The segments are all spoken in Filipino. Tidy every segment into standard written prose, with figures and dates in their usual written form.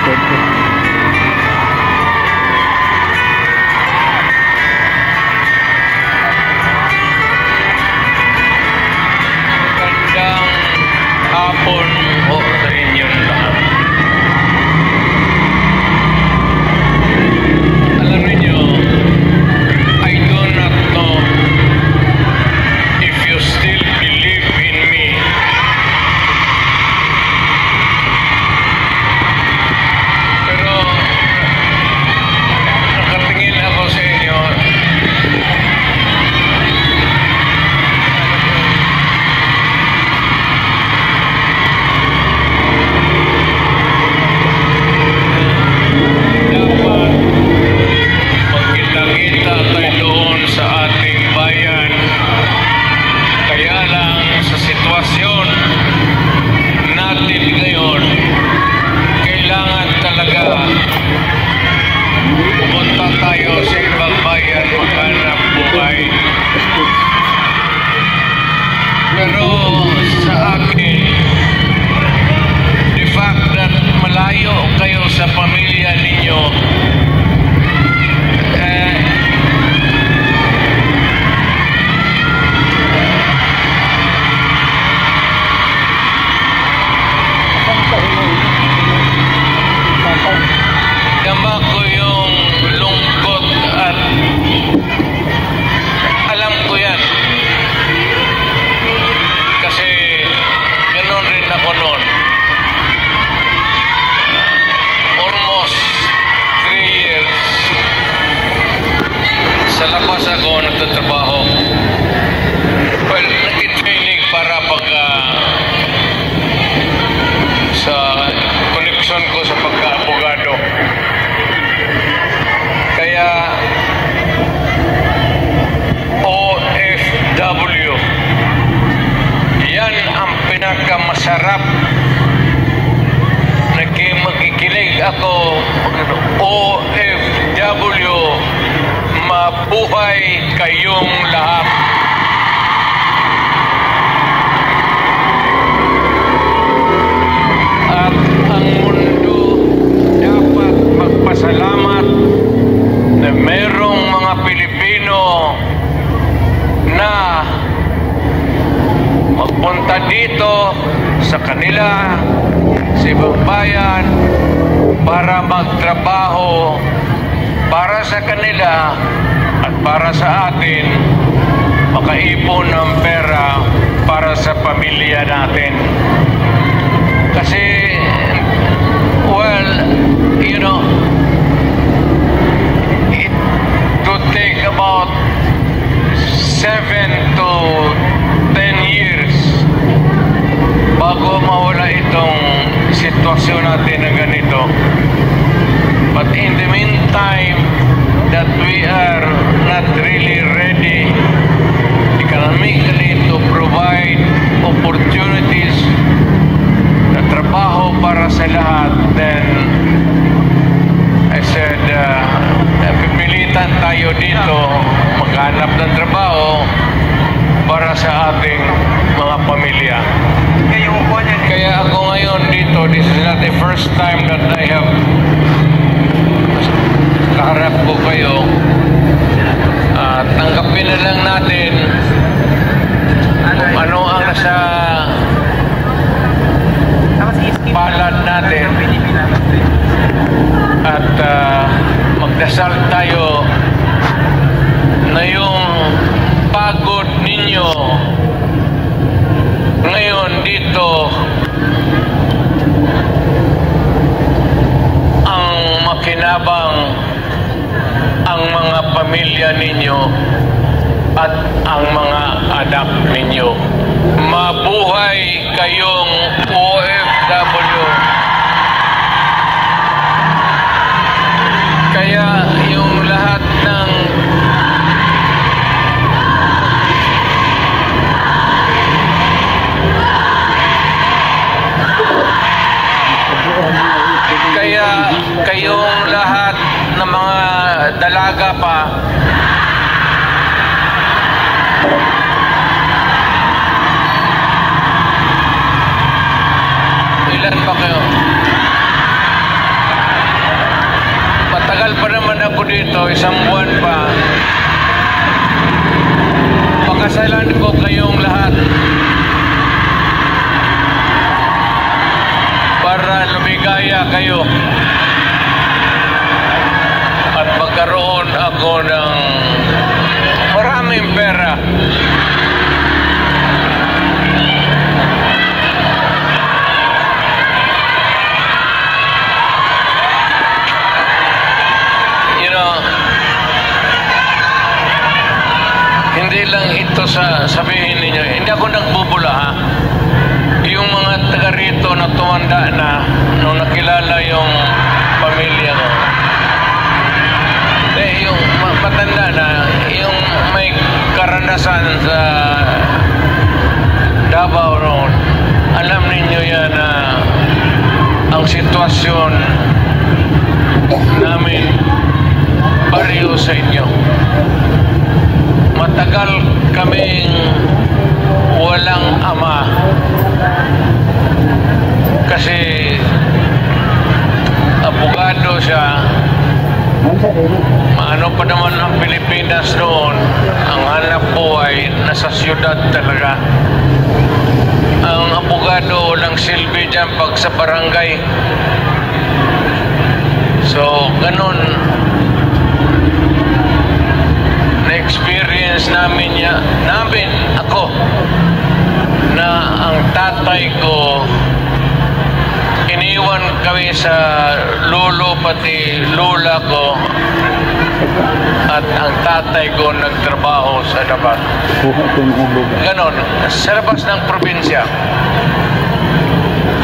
Magandang hapon po sa inyong lahat. Alam niyo, I do not know if you still believe in me. Pero nakatingin ako sa inyo. Dapat magkita-kita tayo doon sa ating bayan. Kaya lang sa sitwasyon natin ngayon, kailangan talaga pumunta tayo sa ibang bayan maghanap buhay. Pero sa akin, the fact that malayo kayo sa pamilya ninyo, dama ko yung lungkot at alam ko yan. Kasi ganoon rin ako noon. Almost 3 years sa labas ako nagtatrabaho. Well, nag-training para sa connection ko sa pagka-abogado. Kaya OFW, yan ang pinakamasarap. Magkikinig ako, OFW, mabuhay kayong lahat. At ang mundo dapat magpasalamat na merong mga Pilipino na magpunta dito sa kanila, sa ibang bayan, para magtrabaho para sa kanila at para sa atin, makaipon ng pera para sa pamilya natin. Kasi, well, you know, it could take about 7 to 10 years bago mawala itong sitwasyon natin na ganito. But in the meantime, that we are not really ready economically to provide opportunities na trabaho para sa lahat, then I said, pipilitan tayo dito maghanap ng trabaho para sa ating mga pamilya. Kaya ako ngayon dito, this is not the first time that I have kaharap ko kayo. Tanggapin na lang natin kung ano ang nasa palad natin at magdasal tayo na yung pagod ninyo ngayon dito ang makinabang ang mga pamilya ninyo at ang mga anak ninyo. Mabuhay kayong OFW. Kaya yung lahat ng kayong lahat ng mga dalaga pa, ilan pa kayo? dito, isang buwan pa, pakasalan ko kayong lahat para lumigaya kayo at magkaroon ako ng maraming pera. Hindi lang ito sabihin ninyo, hindi ako nagbubula, ha. Yung mga taga rito na tumanda na nung nakilala yung pamilya ko, yung matanda na, yung may karanasan sa Davao Road, alam ninyo yan na ang sitwasyon namin pareho sa inyo. Matagal kaming walang ama kasi abogado siya. Maano pa naman ang Pilipinas noon, ang hanap buhay nasa siyudad talaga. Ang abogado walang silbi dyan pag sa barangay. So ganun na-experience namin ako na ang tatay ko iniwan kami sa lolo pati lola ko at ang tatay ko nagtrabaho sa labas. Ganon, sa labas ng probinsya.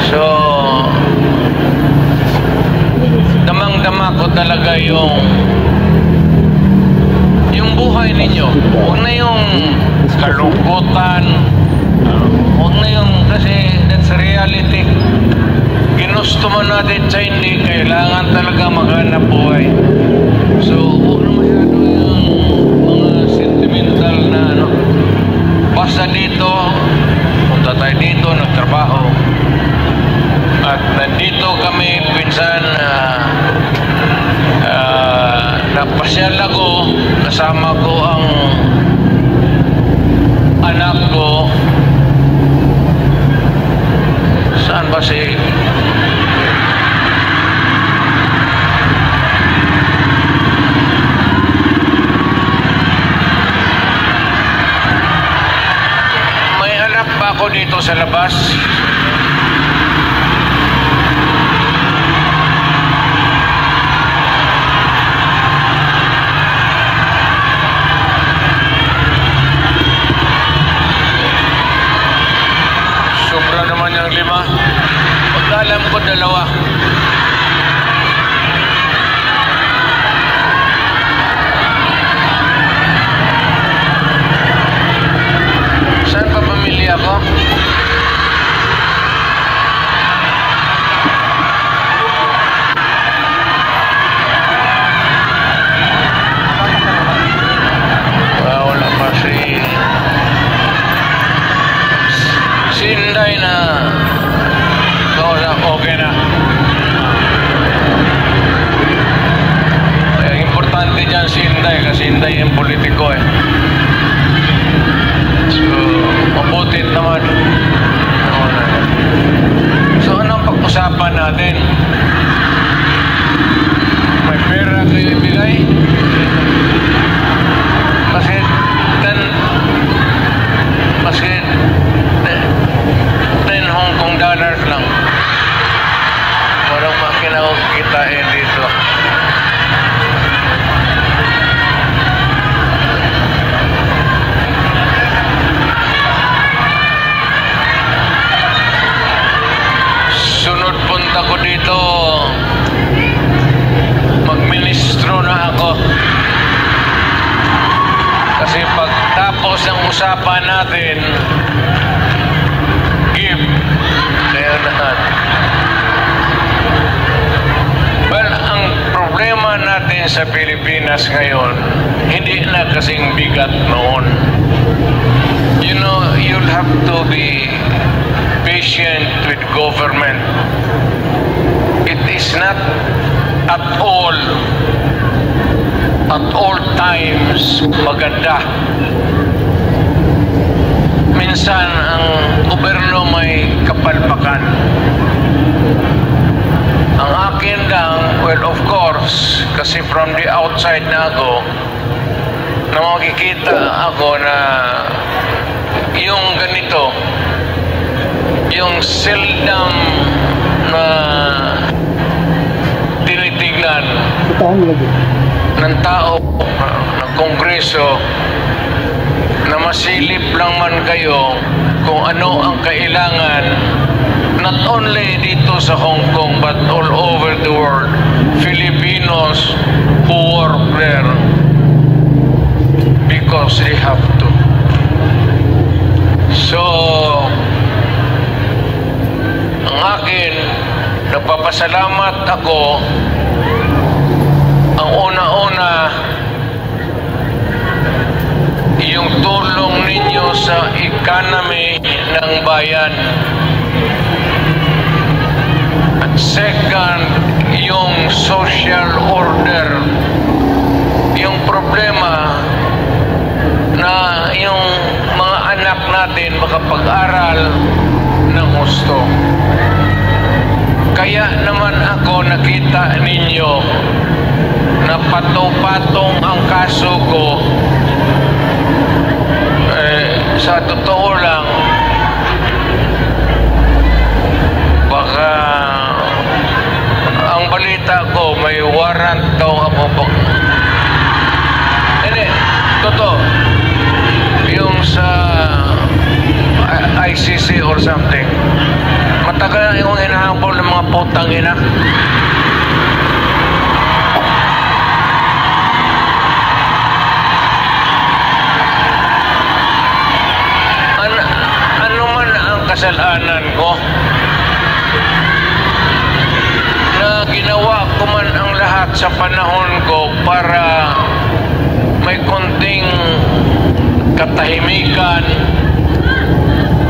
So damang-dama ko talaga yung buhay ninyo. Huwag na yung kalungkutan, huwag na yung, kasi that's reality. Ginusto mo natin sa hindi, kailangan talaga maghanap buhay. So huwag na masyado yung mga sentimental na ano. Basta dito, punta tayo dito, nagtrabaho. At nandito kami pinsan napasyal ako, kasama ko ang anak ko. Saan ba si may anak ba ako dito sa labas? Lima. Pagkalam ko dalawa. Saan pa pamilya ko? Wala pa si Inday na okay na. Kaya importante dyan si Inday kasi Inday yung politiko eh. So, mabutit naman. So, anong pag-usapan natin? May pera kayo ibigay? Kasi 10 Hong Kong dollars lang. Walang makina ko kitain dito. Sunod punta ko dito, magministro na ako. Kasi pagtapos ng usapan natin, give kayo lahat. Well, ang problema natin sa Pilipinas ngayon, hindi na kasing bigat noon. You know, you'll have to be patient with government. It is not at all times maganda. Minsan ang gobyerno may kapalpakan. Ang akin lang, well, of course, kasi from the outside na ako, na makikita ako na yung ganito, yung seldom na tinitignan ng tao, ng Kongreso, na masilip lang man kayo kung ano ang kailangan, not only dito sa Hong Kong but all over the world. Filipinos who work there because they have to. So ang akin, nagpapasalamat ako. Ang una-una, yung tulong ninyo sa economy ng bayan. At second, yung social order. Yung problema na yung mga anak natin makapag-aral ng gusto. Kaya naman ako nakita ninyo na patong-patong ang kaso ko. Sa totoo lang, baka ang balita ko may warrant daw ako. Hindi, totoo. Yung sa ICC or something. Matagal na yung hinahabol ng mga putang ina. Ano man ang kasalanan ko na ginawa ko man ang lahat sa panahon ko para may konting katahimikan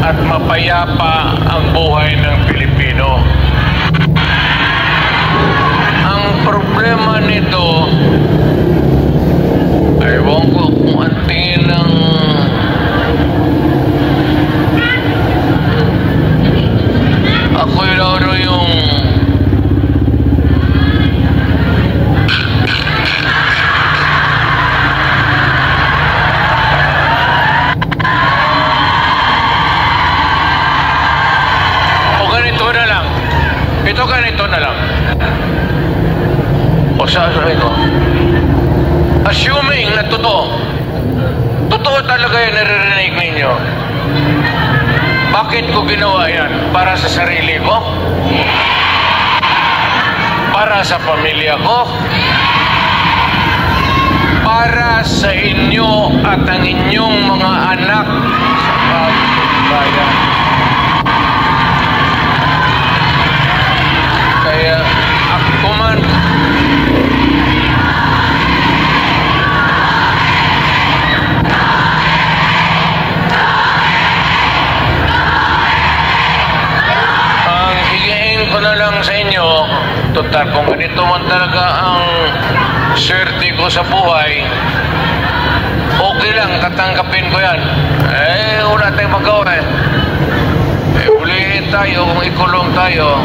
at mapayapa ang buhay ng Pilipino. Ang problema nito, ewan ko kung ang tingin ng ako yung ganito na lang. O sabi ko, assuming na totoo talaga yung naririnig ninyo, bakit ko ginawa yan? Para sa sarili ko? Para sa pamilya ko? Para sa inyo at ang inyong mga anak sa bayan? Kaya ako man ang higain ko na lang sa inyo, total kung ganito man talaga ang swerte ko sa buhay, okay lang, tatanggapin ko yan. Wala tayong magawa ulihin tayo kung ikulong tayo.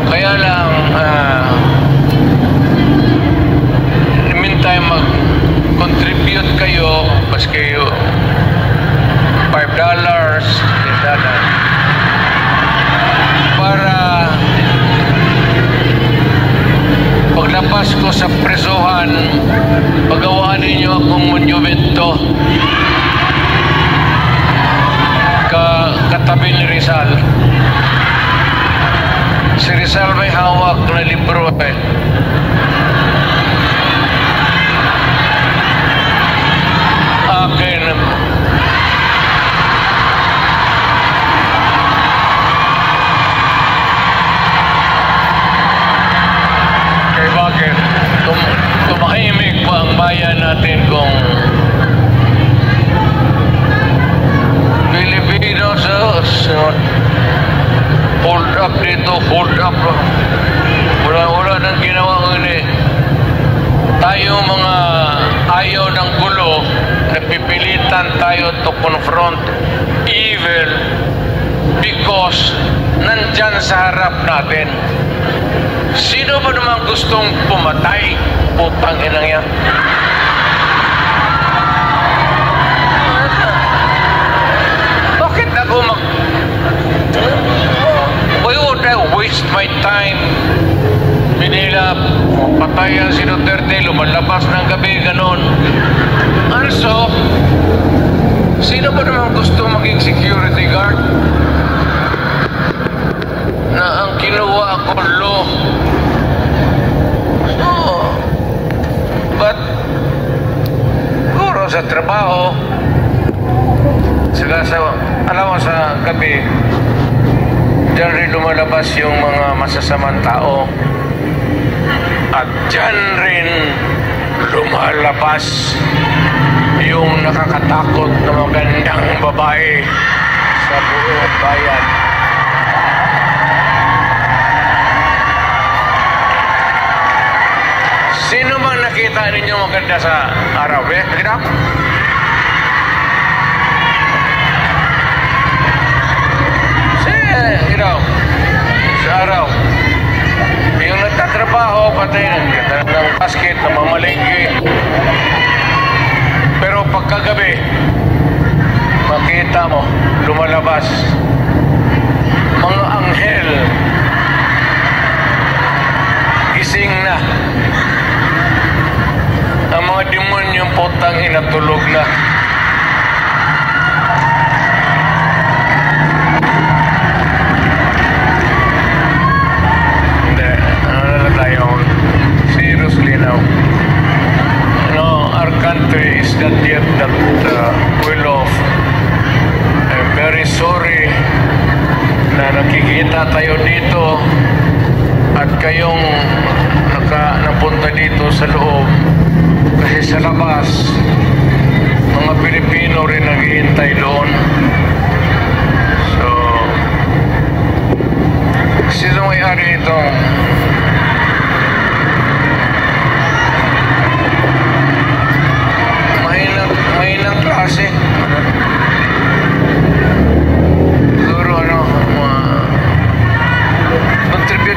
Kaya lang, in the meantime, mag-contribute kayo, mas kayo $5, para paglabas ko sa presuhan, pagawaan ninyo akong monumento katabi ni Rizal. Si Rizal may hawak na libro akin. Kaya bakit tumahimik pa ang bayan natin kung Filipinos hold up dito, hold up. Wala nang ginawa. confront evil because nandyan sa harap natin. Sino ba naman gustong pumatay? Putang inang yan. Bakit ako why would I waste my time? Manila, patayan si Duterte, lumalabas ng gabi, ganon. Also, sino ba naman gusto maging security guard? Na ang kinuha ko law. But, siguro sa trabaho, alam mo sa gabi, dyan rin lumalabas yung mga masasamang tao. At dyan rin lumalabas yung nakakatakot na magandang babae sa buong bayan. Sino bang nakita ninyo maganda sa araw? Nakita? Sa araw. Yung nagtatrabaho, patay ng basket, na mamalengke. Pero pagkagabi, makita mo, lumalabas mga anghel. Gising na. Ang mga demonyong putang inatulog na. Seriously now, you know, our country is not yet that well off. I'm very sorry na nakikita tayo dito at kayong napunta dito sa loob, kasi sa labas mga Pilipino rin naghihintay doon. So, sino may-ari itong mahinang klase? Siguro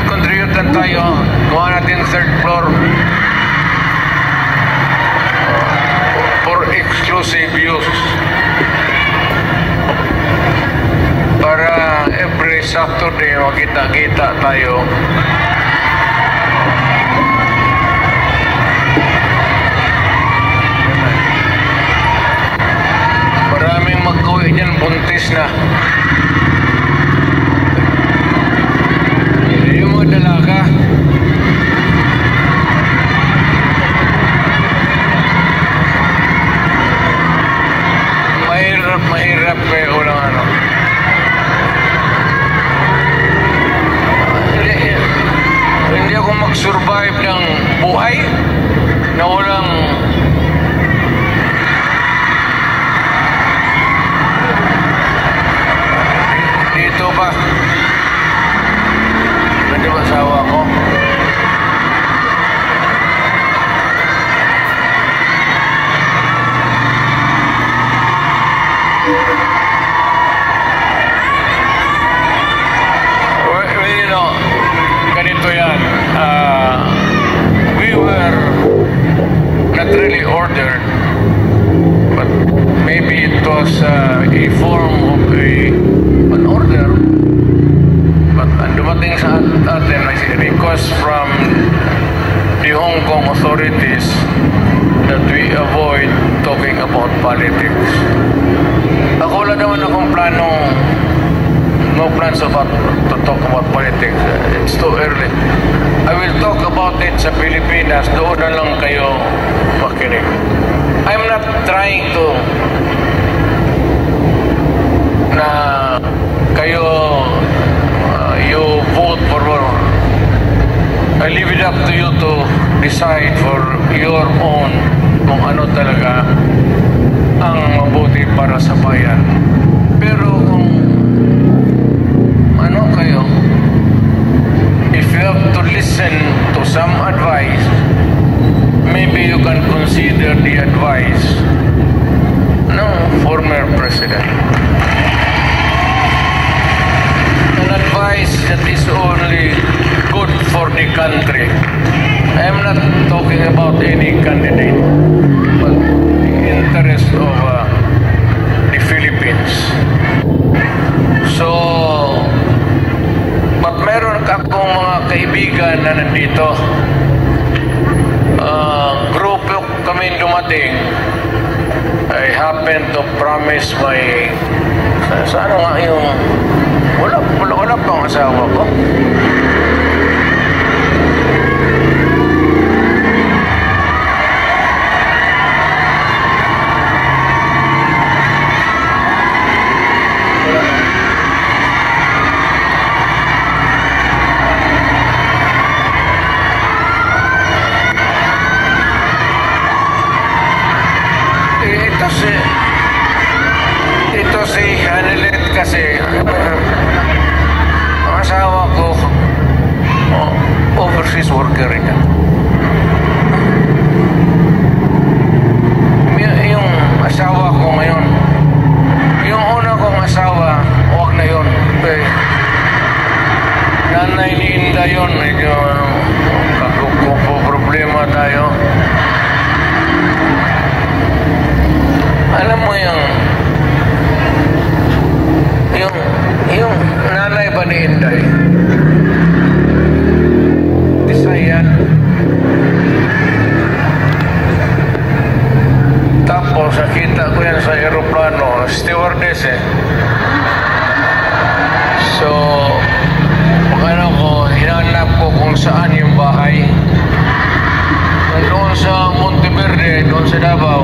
contribute lang tayo. Gawa natin third floor for exclusive use, para every Saturday makita-kita tayo. Maraming mag-uwi dyan, buntis na. Yung mga dalaga, mahirap kayo ulang hindi ako mag-survive ng buhay na walang dito ba? Hindi ba asawa ko? Well, you know, ganito yan. We were not really ordered, but maybe it was a form of an order. But dumating sa atin ay request from the Hong Kong authorities that we avoid talking about politics. Ako wala naman akong no plans to talk about politics. It's too early. I will talk about it sa Pilipinas. Doon na lang kayo makinig. I'm not trying to na kayo you vote for I leave it up to you to decide for your own kung ano talaga ang mabuti para sa bayan. Pero kung ano kayo, if you have to listen to some advice, maybe you can consider the advice. No, former president. An advice that is only good for the country. I am not talking about any candidate, but the interest of the Philippines. So, but meron akong mga kaibigan na nandito. Grupo kami dumating. I happen to promise my... Sa ano nga yung... Wala pa ang asawa ko. Ito si Hanelet kasi ang asawa ko overseas worker rin. Yung asawa ko ngayon, yung una kong asawa, huwag na yun. Nanay ni Inda yun, medyo problema tayo. Alam mo yung nanay ba ni Inday? Bisayan. Tapos nakita ko yan sa aeroplano, stewardess eh. So, hinanap ko kung saan yung bahay. Doon sa Monteverde, doon sa Davao.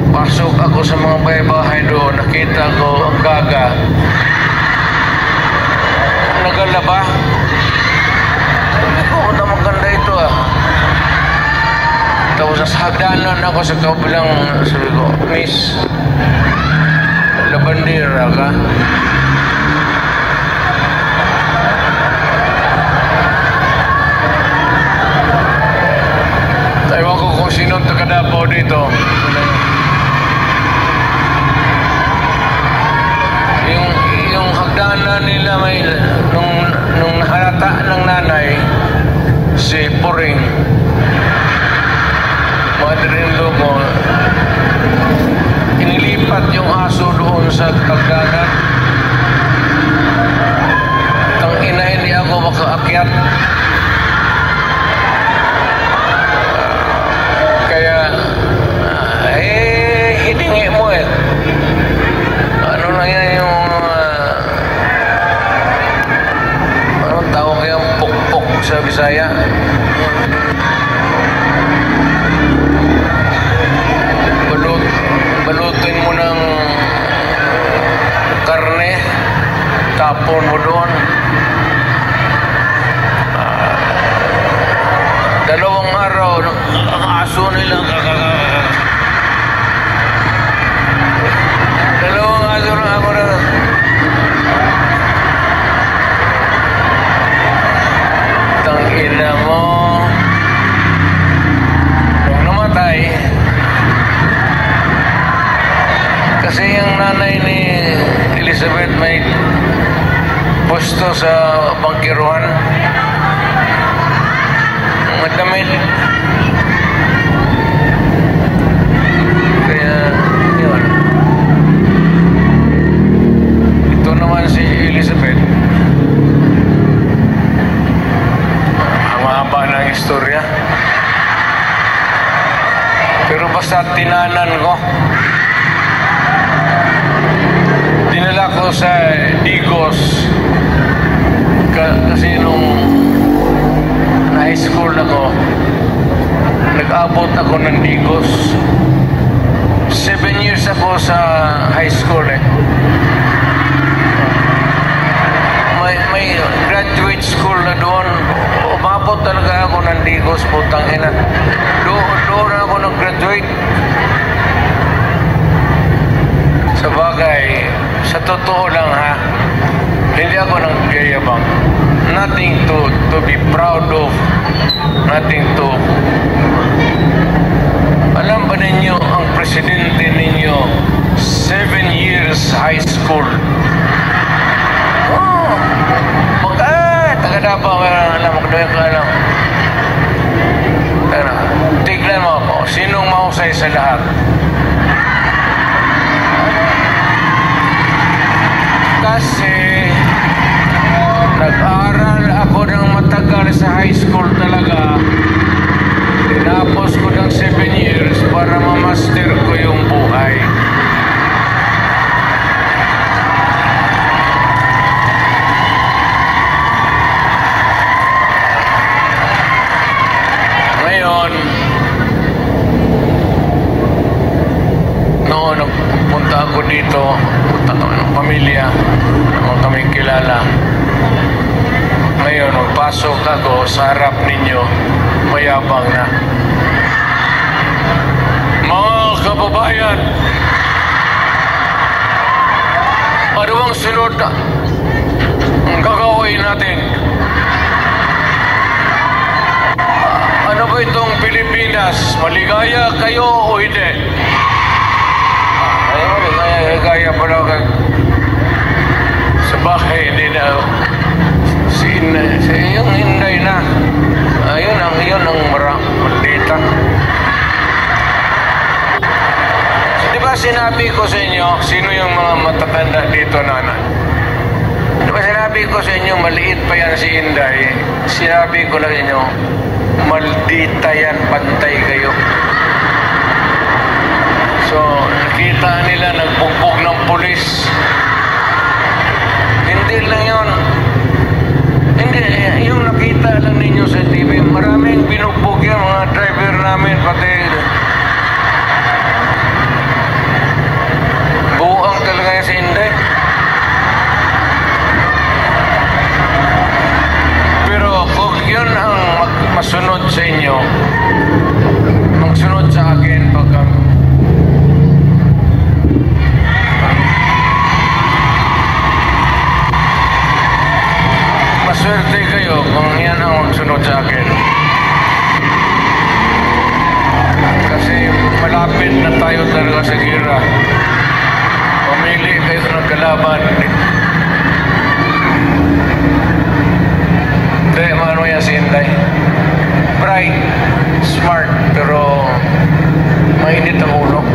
Pasok ako sa mga bahay-bahay doon, nakita ko ang gaga. Nagalaba. Sabi ko, maganda ito ah. Tapos sa hagdanan ako sa kabilang, sabi ko, Miss, labandera ka? Ewan ko kung sinong taga-Davao dito. Yung hagdanan nila may nung nahalata ng nanay si Puring, mother-in-law ko, inilipat yung aso doon sa hagdanan. Ang ina, hindi ako makaakyat. Kaya hiningi mo eh. Ano na yan yung anong tawag yung pukpok sa Bisaya? Balutin mo ng karne, tapon mo doon. Dalawang araw, ang aso nila dalawang araw na ako na tangina mo nung namatay kasi yung nanay ni Elizabeth may posto sa bangkiruan, madamit. Kaya yun, ito naman si Elizabeth, ang mahaba ng istorya, pero basta tinanan ko, dinala ko sa Digos kasi nung high school ako, nag-abot ako ng Digos. 7 years ako sa high school eh. May graduate school na doon. Umabot talaga ako ng Digos, putang ina. Doon ako nag-graduate. Sa bagay, sa totoo lang ha, hindi ako nag-gayabang. Nothing to be proud of. Nothing to Alam ba ninyo, ang presidente ninyo, 7 years high school. Oh, taga Davao, alam mo, alam. Tignan mo ako, sinong mahusay sa lahat? Kasi nag-aral ako ng matagal sa high school talaga. Tinapos ko ng 7 years para ma-master ko yung buhay. Ngayon, noon nagpunta ako dito, punta kami ng pamilya, naman kami kilala. Ngayon, magpasok ako sa harap ninyo, mayabang na. Mga kababayan, ano bang sunod na ang gagawin natin? Ano ba itong Pilipinas? Maligaya kayo o hindi? Maligaya pala kayo. Sa bahay, hindi na. Yung hinday na. Yun ang maldita. So, di ba sinabi ko sa inyo, sino yung mga matatanda dito, nana? Di ba sinabi ko sa inyo, maliit pa yan si Inday? Sinabi ko na sa inyo, maldita yan, pantay kayo. So, nakita nila nagbugbog ng pulis. Hindi lang yun. Hindi, yung nakita lang ninyo sa TV, maraming binugbog yan, mga driver namin, pati buang talaga yan sa Inday. Pero kung yun ang masunod sa inyo, magsunod sa akin pagka maswerte kayo kung yan ang magsunod sa akin. Kasi malapit na tayo talaga sa gira. Pumili kayo ng kalaban. Hindi, ano yan si Inday? Bright, smart, pero mainit ang ulo.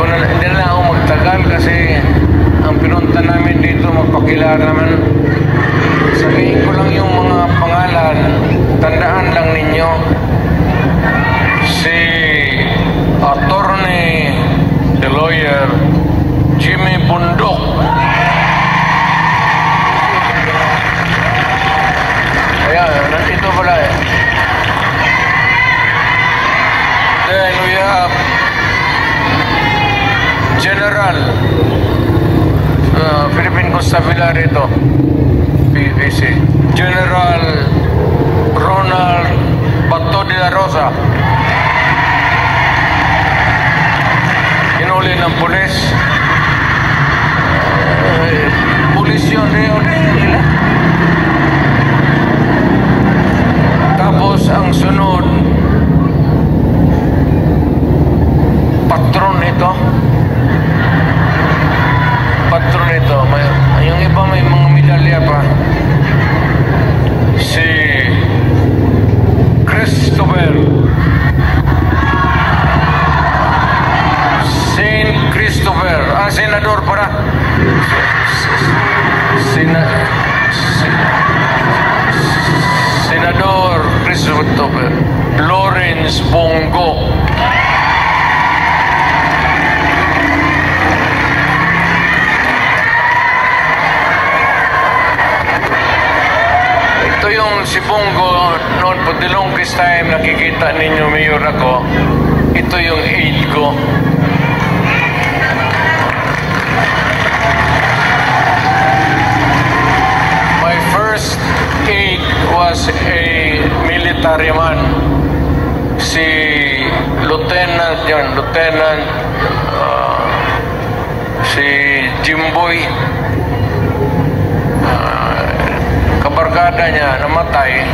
Hindi na ako magtagal kasi ang pinunta namin dito magpakilala naman. Sabihin ko lang yung mga pangalan, tandaan lang ninyo. Si attorney, the lawyer, Jimmy Bundok. Ayan, nandito pala eh. Then we have General Philippine Constabulary ito, PVC, General Ronald Bato de la Rosa. Hinuli ng pulis. Pulis yun nila. Tapos ang sunod, patron ito. Patron ito. Yung iba may mga medalya pa. Si Christopher. Saint Christopher. Senador para. Senador Christopher Lawrence Bongo. Ito yung si Bongo noon po, the longest time nakikita ninyo mayor ako. Ito yung aide ko. My first aide was a military man. Si Lieutenant si Jimboy. barkada niya namatay.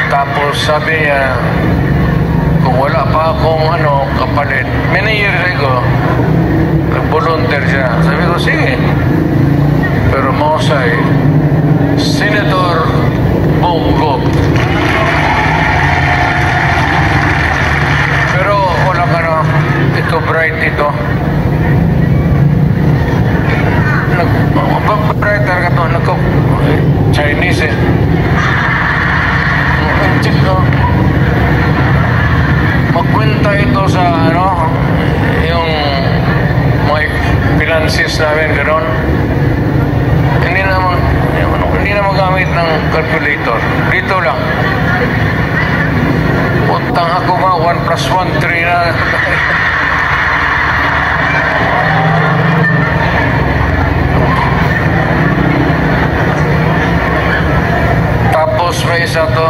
Tapos sabi niya, kung wala pa akong kapalit, many years ago, nag-volunteer siya. Sabi ko, sige. Pero mausay, Senator Bongo. Pero wala ka na, ito bright ito. Brighter ka to, Chinese eh. Magkwenta ito sa yung mga finances namin gano'n. Hindi na magamit ng calculator. Dito lang. Puntang ako nga 1 plus 1 3 na. Tapos may isa to.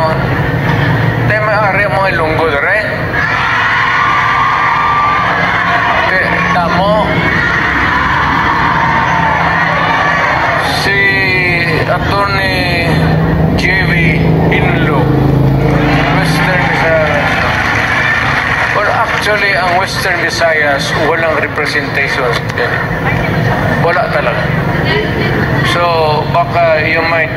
May ari mga ilunggo rin. Tamo si Attorney J.V. Inlo, Western Visayas. Well, actually, ang Western Visayas walang representation. Wala talaga. So, baka you might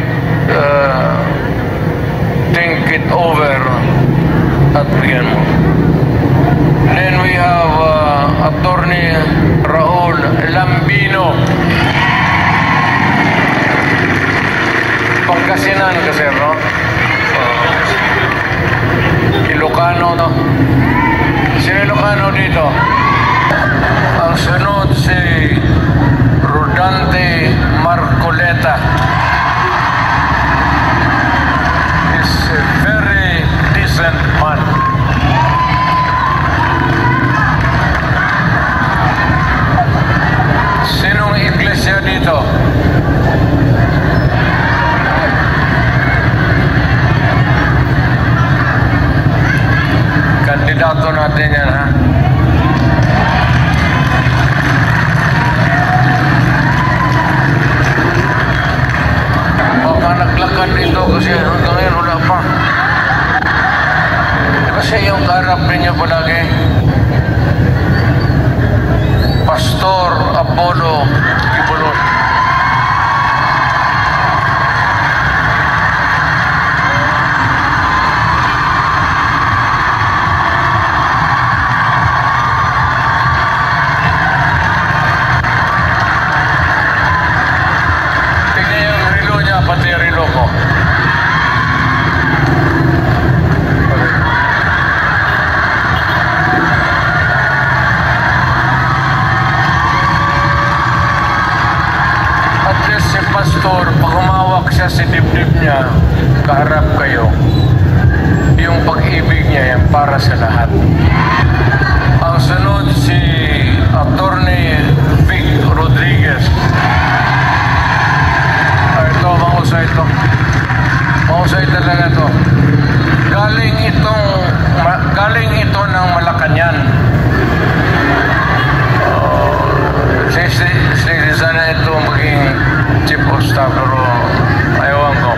think it over at bigyan mo. Then we have Attorney Raul Lambino. Pangasinan kasi, no? Ilocano, no? Sino Ilocano dito? Ang sunod si Rodante Marcoleta. He's a very decent man. Sinong iglesia dito? Kandidato natin yan, ha? Baka naglakad dito kasi hanggang ngayon wala pa. Kasi yung karap ninyo palagi, Pastor Apollo Kibulos. Tingnan yung relo niya, pati relo ko. Si pastor, pag humawak siya sa dibdib niya, kaharap kayo, yung pag-ibig niya yan para sa lahat. Ang sunod si Attorney Vic Rodriguez. Ito, mahusay ito. Mahusay talaga ito. Galing ito ng Malacanang. Sana ito maging chief of staff, pero ayawan ko.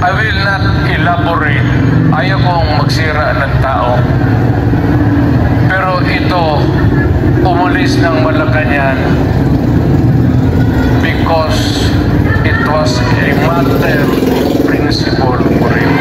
I will not elaborate. Ayaw kong magsira ng tao. Pero ito, umalis ng Malacanang because it was a matter of principle for him.